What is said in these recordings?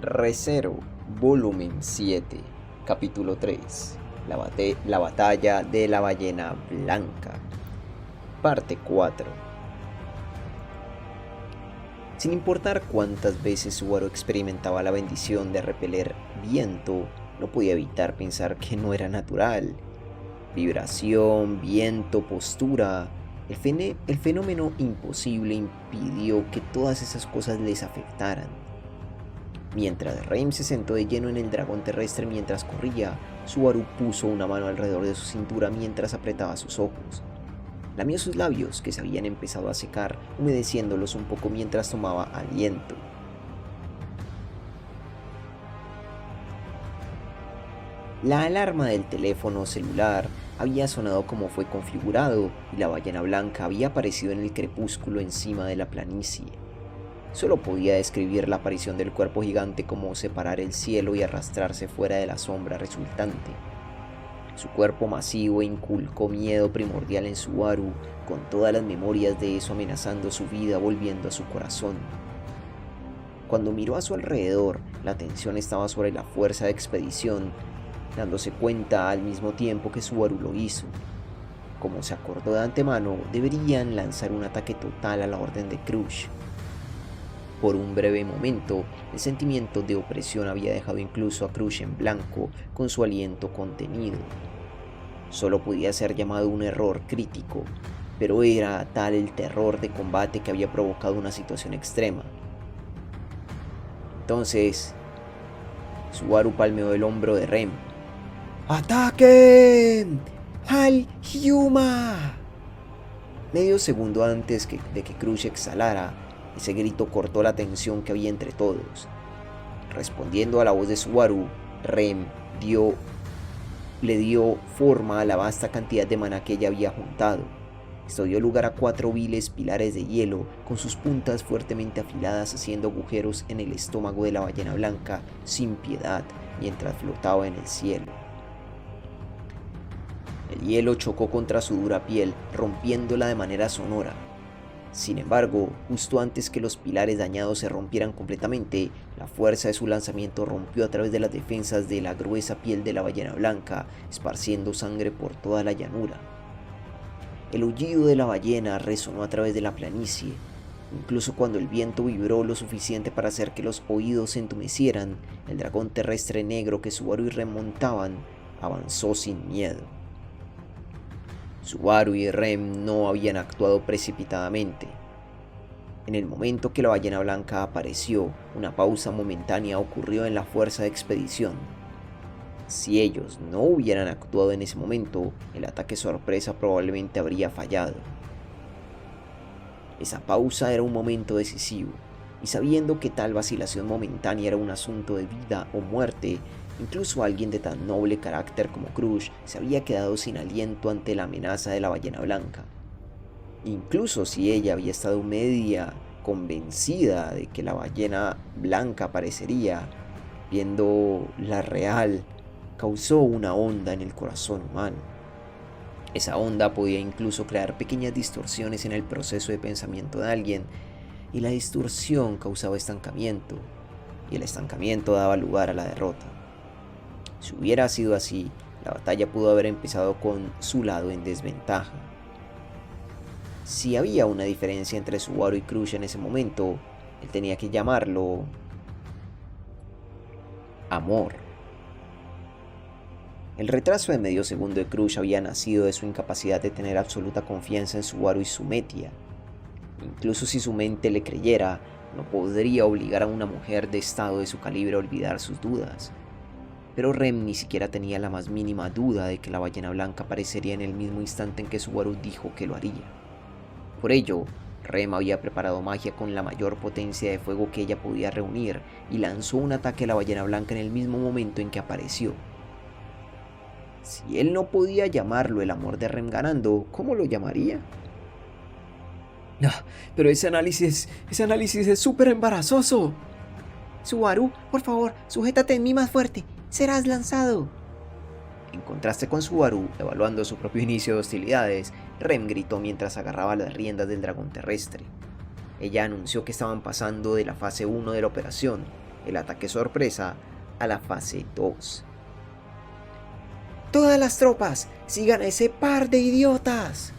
Re:Zero, volumen 7, capítulo 3, la batalla de la ballena blanca, parte 4. Sin importar cuántas veces Subaru experimentaba la bendición de repeler viento, no podía evitar pensar que no era natural. Vibración, viento, postura. El fenómeno imposible impidió que todas esas cosas les afectaran. Mientras Rem se sentó de lleno en el dragón terrestre mientras corría, Subaru puso una mano alrededor de su cintura mientras apretaba sus ojos. Lamió sus labios, que se habían empezado a secar, humedeciéndolos un poco mientras tomaba aliento. La alarma del teléfono celular había sonado como fue configurado y la ballena blanca había aparecido en el crepúsculo encima de la planicie. Solo podía describir la aparición del cuerpo gigante como separar el cielo y arrastrarse fuera de la sombra resultante. Su cuerpo masivo inculcó miedo primordial en Subaru, con todas las memorias de eso amenazando su vida volviendo a su corazón. Cuando miró a su alrededor, la atención estaba sobre la fuerza de expedición, dándose cuenta al mismo tiempo que Subaru lo hizo. Como se acordó de antemano, deberían lanzar un ataque total a la orden de Crush. Por un breve momento, el sentimiento de opresión había dejado incluso a Crush en blanco con su aliento contenido. Solo podía ser llamado un error crítico, pero era tal el terror de combate que había provocado una situación extrema. Entonces, Subaru palmeó el hombro de Rem. ¡Ataquen! ¡Al Hyuma! Medio segundo antes de que Crush exhalara, ese grito cortó la tensión que había entre todos. Respondiendo a la voz de Subaru, Rem le dio forma a la vasta cantidad de maná que ella había juntado. Esto dio lugar a 4 viles pilares de hielo, con sus puntas fuertemente afiladas haciendo agujeros en el estómago de la ballena blanca sin piedad mientras flotaba en el cielo. El hielo chocó contra su dura piel, rompiéndola de manera sonora. Sin embargo, justo antes que los pilares dañados se rompieran completamente, la fuerza de su lanzamiento rompió a través de las defensas de la gruesa piel de la ballena blanca, esparciendo sangre por toda la llanura. El aullido de la ballena resonó a través de la planicie. Incluso cuando el viento vibró lo suficiente para hacer que los oídos se entumecieran, el dragón terrestre negro que Subaru y Rem montaban avanzó sin miedo. Subaru y Rem no habían actuado precipitadamente. En el momento que la ballena blanca apareció, una pausa momentánea ocurrió en la fuerza de expedición. Si ellos no hubieran actuado en ese momento, el ataque sorpresa probablemente habría fallado. Esa pausa era un momento decisivo, y sabiendo que tal vacilación momentánea era un asunto de vida o muerte, incluso alguien de tan noble carácter como Crush se había quedado sin aliento ante la amenaza de la ballena blanca. Incluso si ella había estado media convencida de que la ballena blanca aparecería, viendo la real, causó una onda en el corazón humano. Esa onda podía incluso crear pequeñas distorsiones en el proceso de pensamiento de alguien, y la distorsión causaba estancamiento, y el estancamiento daba lugar a la derrota. Si hubiera sido así, la batalla pudo haber empezado con su lado en desventaja. Si había una diferencia entre Subaru y Crush en ese momento, él tenía que llamarlo amor. El retraso de medio segundo de Crush había nacido de su incapacidad de tener absoluta confianza en Subaru y su Metia. Incluso si su mente le creyera, no podría obligar a una mujer de estado de su calibre a olvidar sus dudas. Pero Rem ni siquiera tenía la más mínima duda de que la ballena blanca aparecería en el mismo instante en que Subaru dijo que lo haría. Por ello, Rem había preparado magia con la mayor potencia de fuego que ella podía reunir y lanzó un ataque a la ballena blanca en el mismo momento en que apareció. Si él no podía llamarlo el amor de Rem ganando, ¿cómo lo llamaría? No, pero ese análisis es súper embarazoso. Subaru, por favor, sujétate en mí más fuerte. Serás lanzado. En contraste con Subaru, evaluando su propio inicio de hostilidades, Rem gritó mientras agarraba las riendas del dragón terrestre. Ella anunció que estaban pasando de la fase 1 de la operación. el ataque sorpresa a la fase 2. ¡Todas las tropas! ¡Sigan a ese par de idiotas!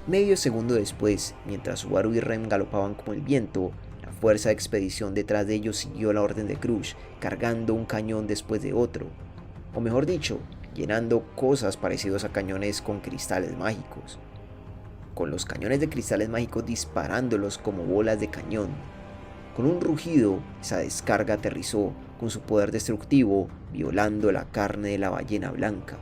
Medio segundo después, mientras Subaru y Rem galopaban como el viento, la fuerza de expedición detrás de ellos siguió la orden de Crush, cargando un cañón después de otro. O mejor dicho, llenando cosas parecidas a cañones con cristales mágicos. Con los cañones de cristales mágicos disparándolos como bolas de cañón. Con un rugido, esa descarga aterrizó con su poder destructivo, violando la carne de la ballena blanca.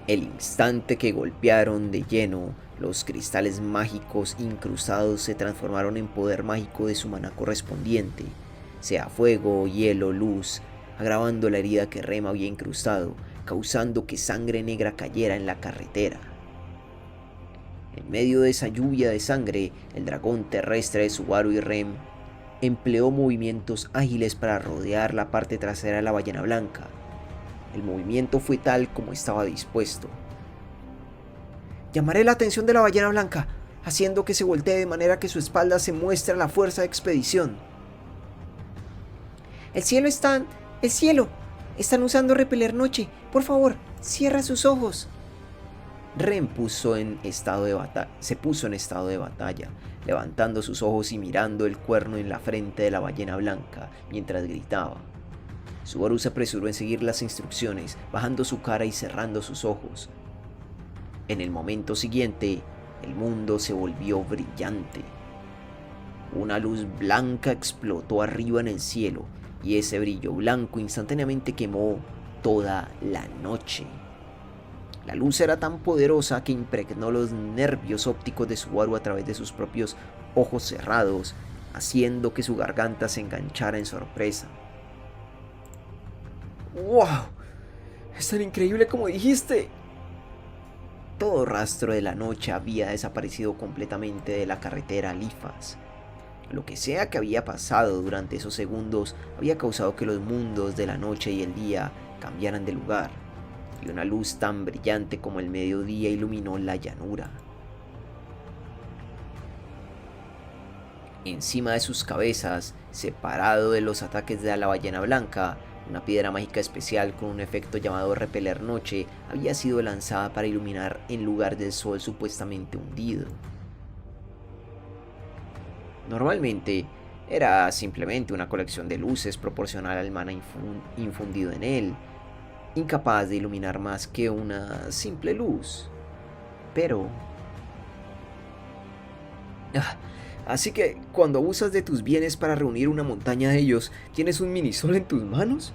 El instante que golpearon de lleno, los cristales mágicos incrustados se transformaron en poder mágico de su maná correspondiente, sea fuego, hielo, luz, agravando la herida que Rem había incrustado, causando que sangre negra cayera en la carretera. En medio de esa lluvia de sangre, el dragón terrestre de Subaru y Rem empleó movimientos ágiles para rodear la parte trasera de la ballena blanca. El movimiento fue tal como estaba dispuesto. Llamaré la atención de la ballena blanca, haciendo que se voltee de manera que su espalda se muestre a la fuerza de expedición. El cielo! Están usando repeler noche. Por favor, cierra sus ojos. Rem se puso en estado de batalla, levantando sus ojos y mirando el cuerno en la frente de la ballena blanca, mientras gritaba. Subaru se apresuró en seguir las instrucciones, bajando su cara y cerrando sus ojos. En el momento siguiente, el mundo se volvió brillante. Una luz blanca explotó arriba en el cielo, y ese brillo blanco instantáneamente quemó toda la noche. La luz era tan poderosa que impregnó los nervios ópticos de Subaru a través de sus propios ojos cerrados, haciendo que su garganta se enganchara en sorpresa. ¡Wow! ¡Es tan increíble como dijiste! Todo rastro de la noche había desaparecido completamente de la carretera a Lifas. Lo que sea que había pasado durante esos segundos había causado que los mundos de la noche y el día cambiaran de lugar, y una luz tan brillante como el mediodía iluminó la llanura. Encima de sus cabezas, separado de los ataques de la ballena blanca, una piedra mágica especial con un efecto llamado repeler noche había sido lanzada para iluminar en lugar del sol supuestamente hundido. Normalmente era simplemente una colección de luces proporcional al mana infundido en él, incapaz de iluminar más que una simple luz. Pero... ¿así que cuando abusas de tus bienes para reunir una montaña de ellos, tienes un minisol en tus manos?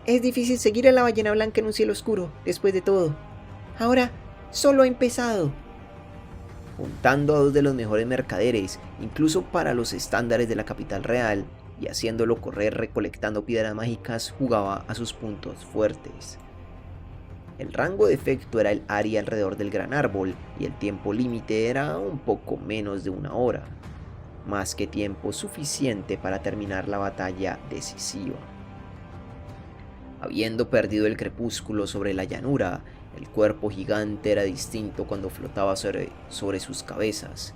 Es difícil seguir a la ballena blanca en un cielo oscuro, después de todo. Ahora, solo ha empezado. Juntando a dos de los mejores mercaderes, incluso para los estándares de la capital real, y haciéndolo correr recolectando piedras mágicas, jugaba a sus puntos fuertes. El rango de efecto era el área alrededor del gran árbol, y el tiempo límite era un poco menos de 1 hora, más que tiempo suficiente para terminar la batalla decisiva. Habiendo perdido el crepúsculo sobre la llanura, el cuerpo gigante era distinto cuando flotaba sobre sus cabezas.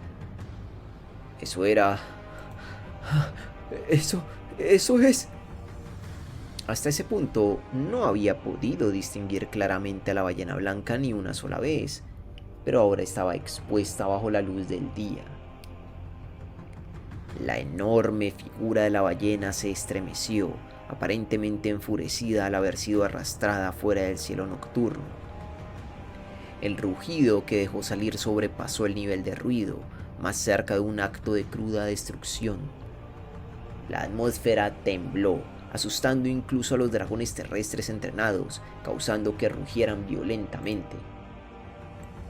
Eso es... Hasta ese punto no había podido distinguir claramente a la ballena blanca ni una sola vez, pero ahora estaba expuesta bajo la luz del día. La enorme figura de la ballena se estremeció, aparentemente enfurecida al haber sido arrastrada fuera del cielo nocturno. El rugido que dejó salir sobrepasó el nivel de ruido, más cerca de un acto de cruda destrucción. La atmósfera tembló, asustando incluso a los dragones terrestres entrenados, causando que rugieran violentamente.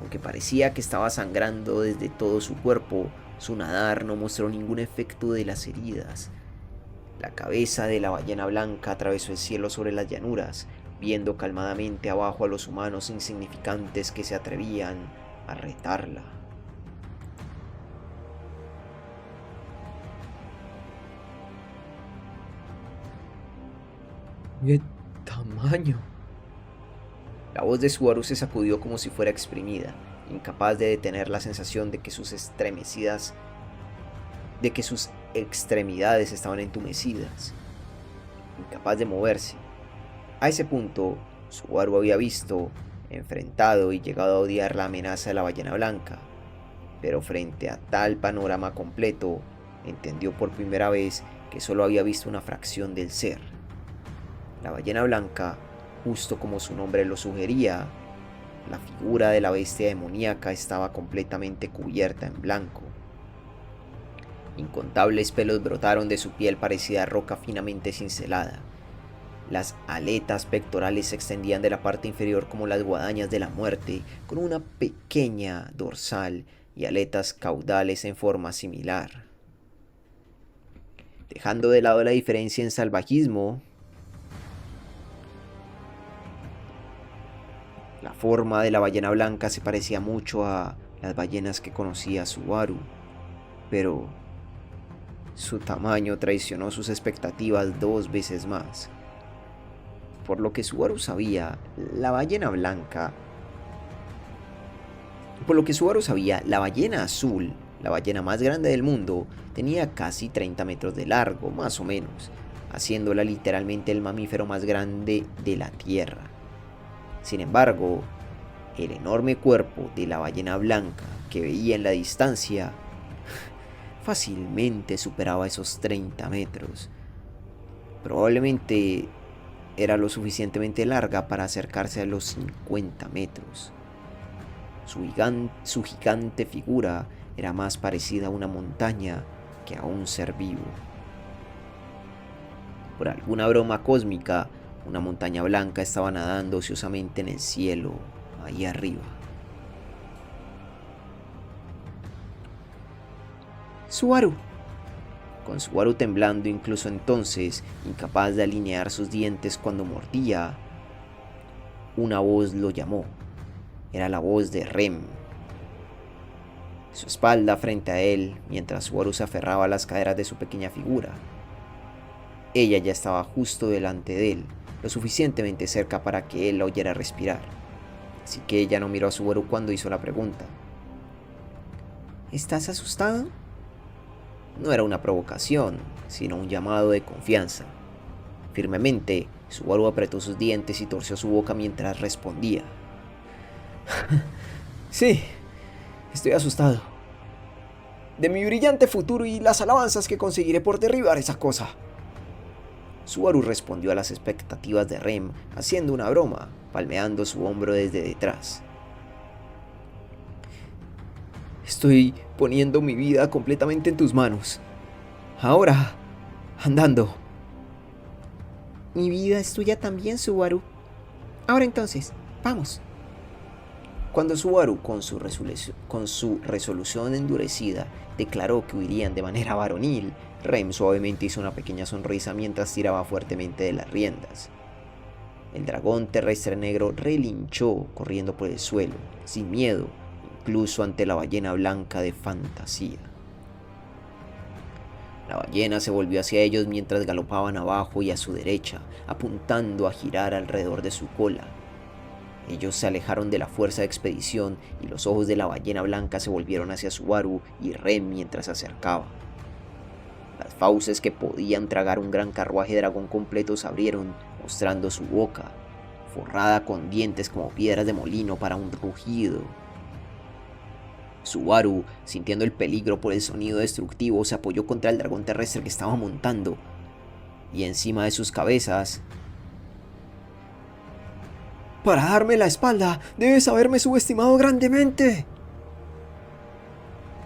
Aunque parecía que estaba sangrando desde todo su cuerpo, su nadar no mostró ningún efecto de las heridas. La cabeza de la ballena blanca atravesó el cielo sobre las llanuras, viendo calmadamente abajo a los humanos insignificantes que se atrevían a retarla. ¡Qué tamaño! La voz de Subaru se sacudió como si fuera exprimida, incapaz de detener la sensación de que sus extremidades estaban entumecidas, incapaz de moverse. A ese punto, Subaru había visto, enfrentado y llegado a odiar la amenaza de la ballena blanca, pero frente a tal panorama completo, entendió por primera vez que solo había visto una fracción del ser. La ballena blanca, justo como su nombre lo sugería, la figura de la bestia demoníaca estaba completamente cubierta en blanco. Incontables pelos brotaron de su piel parecida a roca finamente cincelada. Las aletas pectorales se extendían de la parte inferior como las guadañas de la muerte, con una pequeña dorsal y aletas caudales en forma similar. Dejando de lado la diferencia en salvajismo, la forma de la ballena blanca se parecía mucho a las ballenas que conocía Subaru, pero su tamaño traicionó sus expectativas 2 veces más. Por lo que Subaru sabía, la ballena azul, la ballena más grande del mundo, tenía casi 30 metros de largo, más o menos, haciéndola literalmente el mamífero más grande de la Tierra. Sin embargo, el enorme cuerpo de la ballena blanca que veía en la distancia fácilmente superaba esos 30 metros. Probablemente era lo suficientemente larga para acercarse a los 50 metros. Su gigante figura era más parecida a una montaña que a un ser vivo. Por alguna broma cósmica, una montaña blanca estaba nadando ociosamente en el cielo, ahí arriba. Subaru. Con Subaru temblando incluso entonces, incapaz de alinear sus dientes cuando mordía, una voz lo llamó. Era la voz de Rem. Su espalda frente a él, mientras Subaru se aferraba a las caderas de su pequeña figura. Ella ya estaba justo delante de él, lo suficientemente cerca para que él la oyera respirar. Así que ella no miró a Subaru cuando hizo la pregunta. ¿Estás asustado? No era una provocación, sino un llamado de confianza. Firmemente, Subaru apretó sus dientes y torció su boca mientras respondía. Sí, estoy asustado. De mi brillante futuro y las alabanzas que conseguiré por derribar esa cosa. Subaru respondió a las expectativas de Rem haciendo una broma, palmeando su hombro desde detrás. Estoy poniendo mi vida completamente en tus manos. Ahora, andando. Mi vida es tuya también, Subaru. Ahora entonces, vamos. Cuando Subaru, con su resolución endurecida, declaró que huirían de manera varonil, Rem suavemente hizo una pequeña sonrisa mientras tiraba fuertemente de las riendas. El dragón terrestre negro relinchó corriendo por el suelo, sin miedo, incluso ante la ballena blanca de fantasía. La ballena se volvió hacia ellos mientras galopaban abajo y a su derecha, apuntando a girar alrededor de su cola. Ellos se alejaron de la fuerza de expedición y los ojos de la ballena blanca se volvieron hacia Subaru y Rem mientras se acercaba. Las fauces que podían tragar un gran carruaje dragón completo se abrieron, mostrando su boca, forrada con dientes como piedras de molino para un rugido. Subaru, sintiendo el peligro por el sonido destructivo, se apoyó contra el dragón terrestre que estaba montando, y encima de sus cabezas... Para darme la espalda, debes haberme subestimado grandemente.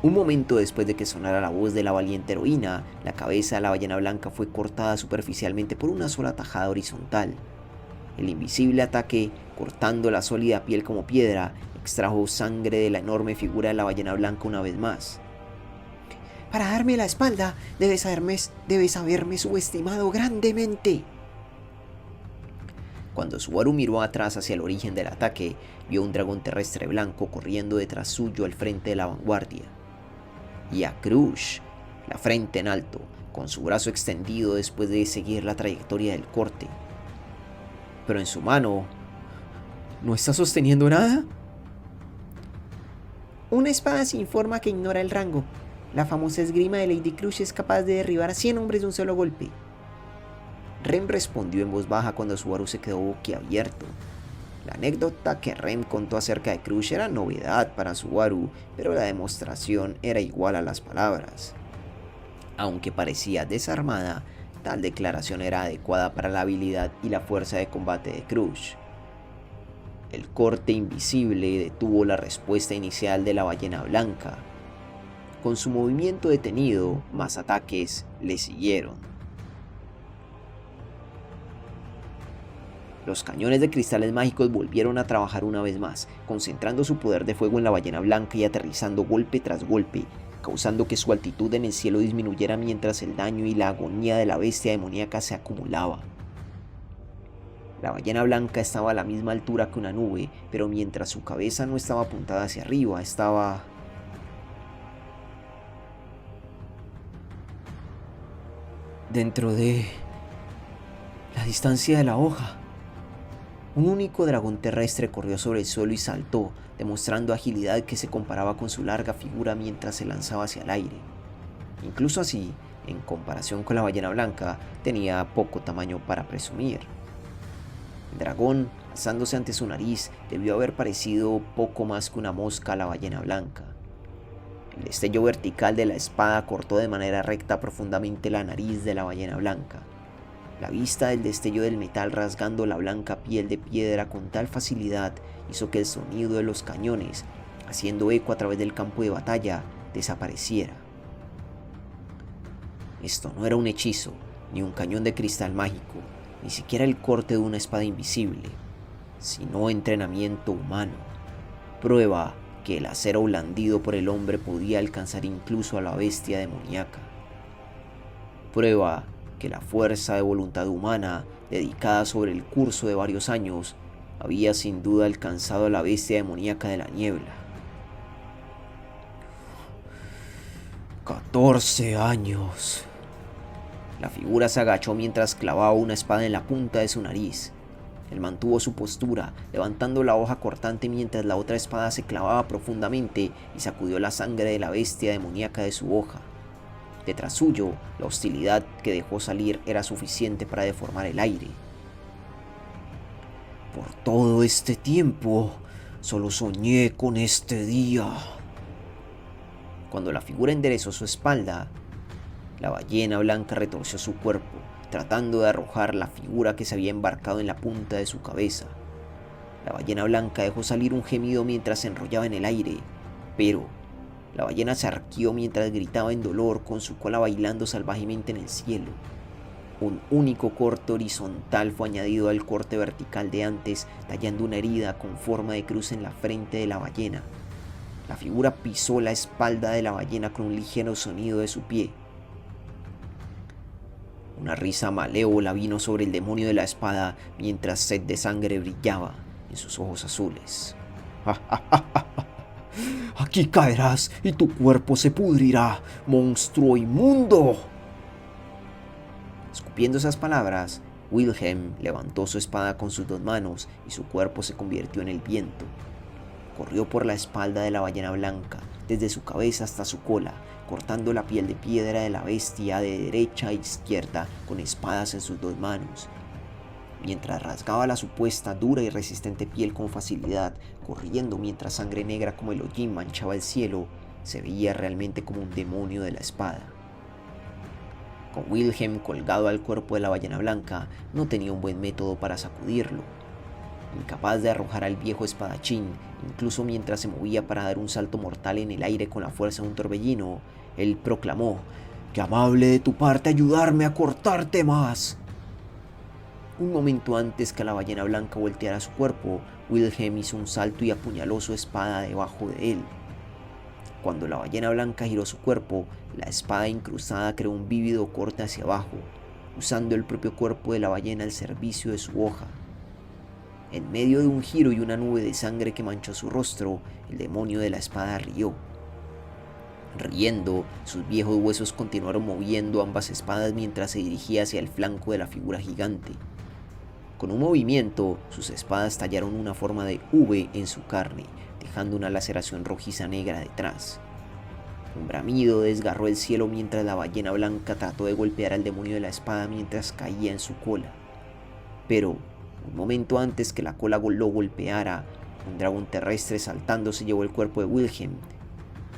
Un momento después de que sonara la voz de la valiente heroína, la cabeza de la ballena blanca fue cortada superficialmente por una sola tajada horizontal. El invisible ataque, cortando la sólida piel como piedra, extrajo sangre de la enorme figura de la ballena blanca una vez más. Para darme la espalda, debes haberme subestimado grandemente. Cuando Subaru miró atrás hacia el origen del ataque, vio un dragón terrestre blanco corriendo detrás suyo al frente de la vanguardia. Y a Krush, la frente en alto, con su brazo extendido después de seguir la trayectoria del corte. Pero en su mano... ¿No está sosteniendo nada? Una espada sin forma que ignora el rango. La famosa esgrima de Lady Crush es capaz de derribar a 100 hombres de un solo golpe. Rem respondió en voz baja cuando Subaru se quedó boquiabierto. La anécdota que Rem contó acerca de Crush era novedad para Subaru, pero la demostración era igual a las palabras. Aunque parecía desarmada, tal declaración era adecuada para la habilidad y la fuerza de combate de Crush. El corte invisible detuvo la respuesta inicial de la ballena blanca. Con su movimiento detenido, más ataques le siguieron. Los cañones de cristales mágicos volvieron a trabajar una vez más, concentrando su poder de fuego en la ballena blanca y aterrizando golpe tras golpe, causando que su altitud en el cielo disminuyera mientras el daño y la agonía de la bestia demoníaca se acumulaba. La ballena blanca estaba a la misma altura que una nube, pero mientras su cabeza no estaba apuntada hacia arriba, estaba dentro de la distancia de la hoja. Un único dragón terrestre corrió sobre el suelo y saltó, demostrando agilidad que se comparaba con su larga figura mientras se lanzaba hacia el aire. Incluso así, en comparación con la ballena blanca, tenía poco tamaño para presumir. El dragón, alzándose ante su nariz, debió haber parecido poco más que una mosca a la ballena blanca. El destello vertical de la espada cortó de manera recta profundamente la nariz de la ballena blanca. La vista del destello del metal rasgando la blanca piel de piedra con tal facilidad hizo que el sonido de los cañones, haciendo eco a través del campo de batalla, desapareciera. Esto no era un hechizo, ni un cañón de cristal mágico, ni siquiera el corte de una espada invisible, sino entrenamiento humano. Prueba que el acero blandido por el hombre podía alcanzar incluso a la bestia demoníaca. Prueba que la fuerza de voluntad humana, dedicada sobre el curso de varios años, había sin duda alcanzado a la bestia demoníaca de la niebla. 14 años. La figura se agachó mientras clavaba una espada en la punta de su nariz. Él mantuvo su postura, levantando la hoja cortante mientras la otra espada se clavaba profundamente y sacudió la sangre de la bestia demoníaca de su hoja. Detrás suyo, la hostilidad que dejó salir era suficiente para deformar el aire. Por todo este tiempo, solo soñé con este día. Cuando la figura enderezó su espalda, la ballena blanca retorció su cuerpo, tratando de arrojar la figura que se había embarcado en la punta de su cabeza. La ballena blanca dejó salir un gemido mientras se enrollaba en el aire, pero la ballena se arqueó mientras gritaba en dolor, con su cola bailando salvajemente en el cielo. Un único corte horizontal fue añadido al corte vertical de antes, tallando una herida con forma de cruz en la frente de la ballena. La figura pisó la espalda de la ballena con un ligero sonido de su pie. Una risa malévola vino sobre el demonio de la espada mientras sed de sangre brillaba en sus ojos azules. Aquí caerás y tu cuerpo se pudrirá, monstruo inmundo. Escupiendo esas palabras, Wilhelm levantó su espada con sus dos manos y su cuerpo se convirtió en el viento. Corrió por la espalda de la ballena blanca, desde su cabeza hasta su cola, cortando la piel de piedra de la bestia de derecha a izquierda con espadas en sus dos manos. Mientras rasgaba la supuesta dura y resistente piel con facilidad, corriendo mientras sangre negra como el hollín manchaba el cielo, se veía realmente como un demonio de la espada. Con Wilhelm colgado al cuerpo de la ballena blanca, no tenía un buen método para sacudirlo. Incapaz de arrojar al viejo espadachín, incluso mientras se movía para dar un salto mortal en el aire con la fuerza de un torbellino, él proclamó: ¡Qué amable de tu parte ayudarme a cortarte más! Un momento antes que la ballena blanca volteara su cuerpo, Wilhelm hizo un salto y apuñaló su espada debajo de él. Cuando la ballena blanca giró su cuerpo, la espada incrustada creó un vívido corte hacia abajo, usando el propio cuerpo de la ballena al servicio de su hoja. En medio de un giro y una nube de sangre que manchó su rostro, el demonio de la espada rió. Riendo, sus viejos huesos continuaron moviendo ambas espadas mientras se dirigía hacia el flanco de la figura gigante. Con un movimiento, sus espadas tallaron una forma de V en su carne, dejando una laceración rojiza negra detrás. Un bramido desgarró el cielo mientras la ballena blanca trató de golpear al demonio de la espada mientras caía en su cola. Pero, un momento antes que la cola lo golpeara, un dragón terrestre saltando se llevó el cuerpo de Wilhelm.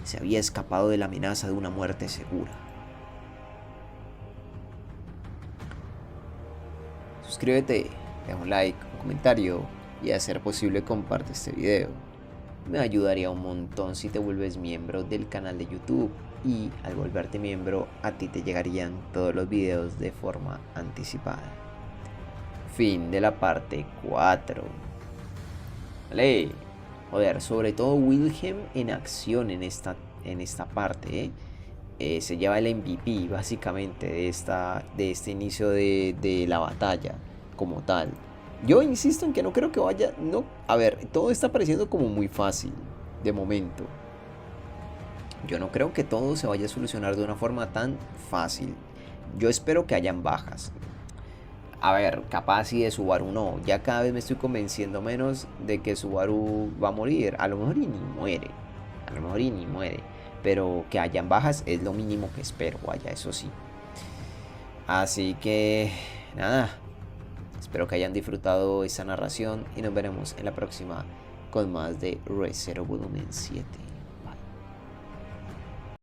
Se había escapado de la amenaza de una muerte segura. Suscríbete, deja un like, un comentario y a ser posible comparte este video. Me ayudaría un montón si te vuelves miembro del canal de YouTube y al volverte miembro a ti te llegarían todos los videos de forma anticipada. Fin de la parte 4. Vale, joder, sobre todo Wilhelm en acción en esta parte, se lleva el MVP básicamente de este inicio de la batalla como tal. Yo insisto en que no creo que vaya, no, a ver, todo está pareciendo como muy fácil de momento. Yo no creo que todo se vaya a solucionar de una forma tan fácil. Yo espero que hayan bajas. A ver, capaz y de Subaru no. Ya cada vez me estoy convenciendo menos de que Subaru va a morir. A lo mejor y ni muere. A lo mejor y ni muere. Pero que hayan bajas es lo mínimo que espero, vaya, eso sí. Así que, nada. Espero que hayan disfrutado esta narración y nos veremos en la próxima con más de Re:Zero Volumen 7.